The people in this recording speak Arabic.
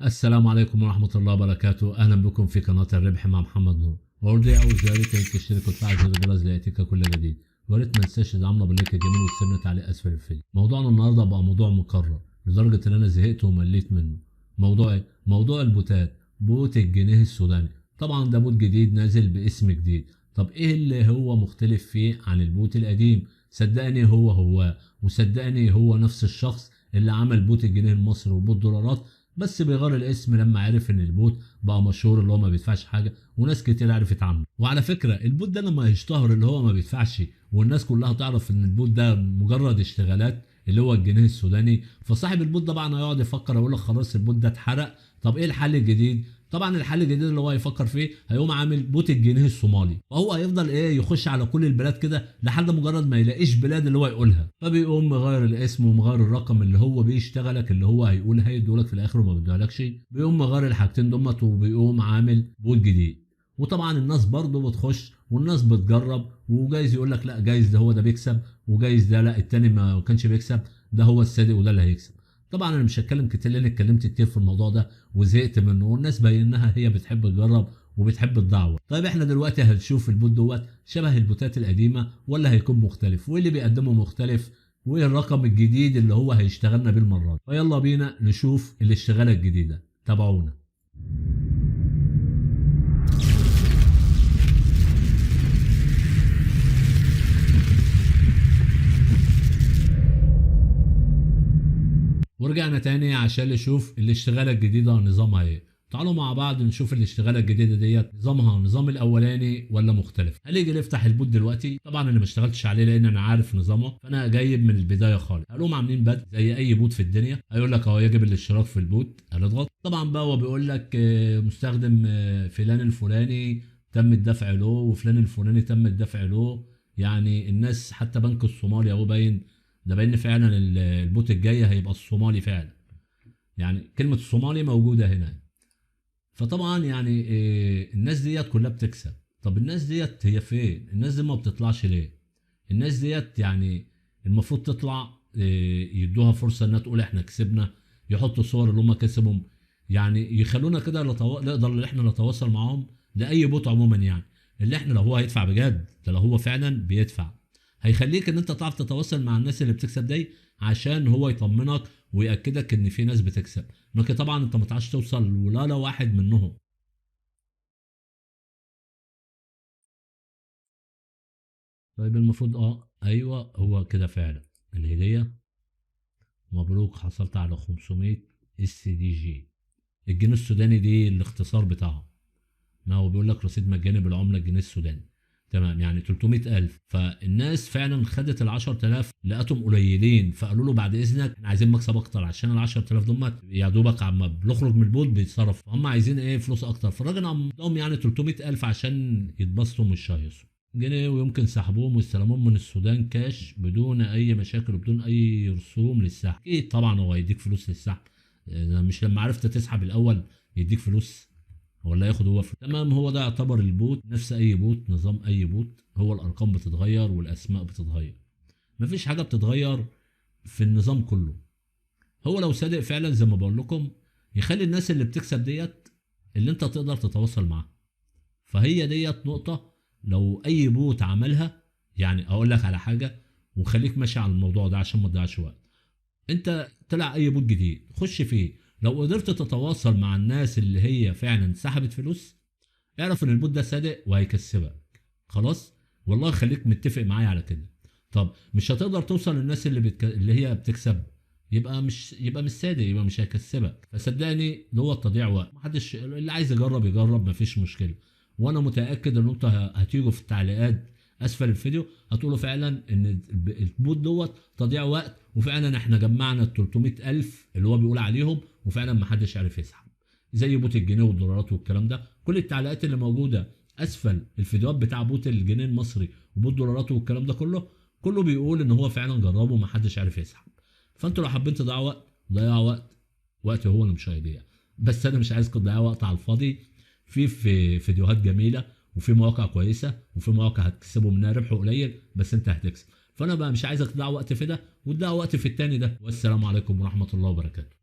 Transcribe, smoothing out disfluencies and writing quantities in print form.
السلام عليكم ورحمة الله وبركاته. أهلا بكم في قناة الربح مع محمد نور. وأرجو أول ذلك أن تشتركوا وتفعلوا زر الجرس ليأتيك كل جديد. ويا ريت ما تنساش تدعمنا باللايك الجميل وتسيبنا تعليق أسفل الفيديو. موضوعنا النهارده بقى موضوع مكرر لدرجة إن أنا زهقت ومليت منه. موضوع إيه؟ موضوع البوتات. بوت الجنيه السوداني. طبعا ده بوت جديد نازل باسم جديد. طب إيه اللي هو مختلف فيه عن البوت القديم؟ صدقني هو وصدقني هو نفس الشخص اللي عمل بوت الجنيه المصري وبوت دولارات، بس بيغير الاسم لما عرف ان البوت بقى مشهور اللي هو ما بيدفعش حاجه وناس كتير عرفت عنه. وعلى فكره البوت ده لما يشتهر اللي هو ما بيدفعش والناس كلها تعرف ان البوت ده مجرد اشتغالات اللي هو الجنيه السوداني، فصاحب البوت طبعا هيقعد يفكر يقول لك خلاص البوت ده اتحرق. طب ايه الحل الجديد؟ طبعا الحل الجديد اللي هو هيفكر فيه هيقوم عامل بوت الجنيه الصومالي، وهو هيفضل يخش على كل البلاد كده لحد مجرد ما يلاقيش بلاد اللي هو يقولها، فبيقوم مغير الاسم ومغير الرقم اللي هو بيشتغلك اللي هو هيقول هيدولك في الاخر وما بيدولكش، بيقوم مغير الحاجتين دمت وبيقوم عامل بوت جديد. وطبعا الناس برضه بتخش والناس بتجرب، وجايز يقول لك لا جايز ده هو ده بيكسب، وجايز ده لا التاني ما كانش بيكسب، ده هو الصادق وده اللي هيكسب. طبعا انا مش هتكلم كتير لان اتكلمت كتير في الموضوع ده وزهقت منه، والناس بينها هي بتحب تجرب وبتحب الدعوه. طيب احنا دلوقتي هنشوف البوت دوت شبه البوتات القديمه ولا هيكون مختلف، وايه اللي بيقدمه مختلف، وايه الرقم الجديد اللي هو هيشتغلنا بيه المره دي. فيلا بينا نشوف الاشتغاله الجديده، تابعونا. ورجعنا تاني عشان نشوف الاشتغالة الجديدة نظامها ايه. تعالوا مع بعض نشوف الاشتغالة الجديدة ديت نظامها نظام الاولاني ولا مختلف. هنيجي نفتح البوت دلوقتي، طبعا انا ما اشتغلتش عليه لان انا عارف نظامه، فانا جايب من البداية خالص. هلوم عاملين بدء زي اي بوت في الدنيا، هيقول لك اهو يجب الاشتراك في البوت، هنضغط. طبعا بقى هو بيقول لك مستخدم فلان الفلاني تم الدفع له وفلان الفلاني تم الدفع له. يعني الناس حتى بنك الصومالي اهو باين، ده باين فعلا البوت الجاي هيبقى الصومالي فعلا، يعني كلمة الصومالي موجودة هنا. فطبعا يعني الناس ديت كلها بتكسب. طب الناس ديت هي فين؟ الناس دي ما بتطلعش ليه؟ الناس ديت يعني المفروض تطلع، يدوها فرصة انها تقول احنا كسبنا، يحطوا صور اللي هم كسبهم، يعني يخلونا كده نقدر ان احنا نتواصل معاهم لاي بوت عموما. يعني اللي احنا لو هو هيدفع بجد، ده لو هو فعلا بيدفع هيخليك ان انت تعرف تتواصل مع الناس اللي بتكسب دي عشان هو يطمنك ويأكدك ان في ناس بتكسب. لكن طبعا انت ما تعرفش توصل ولا واحد منهم. طيب المفروض ايوه هو كده فعلا الهديه. مبروك حصلت على 500 اس دي جي. الجنيه السوداني دي الاختصار بتاعه، ما هو بيقول لك رصيد مجاني بالعمله الجنيه السوداني. تمام، يعني 300,000. فالناس فعلا خدت ال 10,000 لقيتهم قليلين، فقالوا له بعد اذنك احنا عايزين مكسب اكتر عشان ال 10,000 دول يا دوبك عم بنخرج من البوت بيتصرف، هم عايزين فلوس اكتر. فالراجل عندهم يعني 300,000 عشان يتبسطوا مش هيصوا جنيه، ويمكن سحبوهم واستلموهم من السودان كاش بدون اي مشاكل وبدون اي رسوم للسحب. اكيد طبعا هو هيديك فلوس للسحب، مش لما عرفت تسحب الاول يديك فلوس ولا ياخد هو فلوس؟ تمام، هو ده يعتبر البوت نفس اي بوت، نظام اي بوت، هو الارقام بتتغير والاسماء بتتغير، مفيش حاجه بتتغير في النظام كله. هو لو صادق فعلا زي ما بقول لكم يخلي الناس اللي بتكسب ديت اللي انت تقدر تتواصل معاها. فهي ديت نقطه لو اي بوت عملها. يعني اقول لك على حاجه وخليك ماشي على الموضوع ده عشان ما تضيعش وقت. انت طلع اي بوت جديد خش فيه، لو قدرت تتواصل مع الناس اللي هي فعلا سحبت فلوس اعرف ان البوت ده صادق وهيكسبك. خلاص، والله خليك متفق معايا على كده. طب مش هتقدر توصل للناس اللي هي بتكسب، يبقى مش صادق، يبقى مش هيكسبك. فصدقني ده هو تضييع وقت. محدش اللي عايز يجرب يجرب، مفيش مشكله. وانا متاكد ان انتوا هتيجوا في التعليقات اسفل الفيديو هتقولوا فعلا ان البوت دوت تضييع وقت، وفعلا احنا جمعنا ال 300,000 اللي هو بيقول عليهم وفعلا محدش عارف يسحب زي بوت الجنيه والدولارات والكلام ده. كل التعليقات اللي موجوده اسفل الفيديوهات بتاع بوت الجنيه المصري وبوت دولارات والكلام ده كله بيقول ان هو فعلا جربه ومحدش عارف يسحب. فانتوا لو حابين تضيعوا وقت ضيعوا وقت هو اللي مش هيضيع. بس انا مش عايزكم تضيعوا وقت على الفاضي. في فيديوهات جميله وفي مواقع كويسه وفي مواقع هتكسبوا منها ربح قليل بس انت هتكسب. فانا بقى مش عايزك تضيع وقت في ده وتضيع وقت في التاني ده. والسلام عليكم ورحمه الله وبركاته.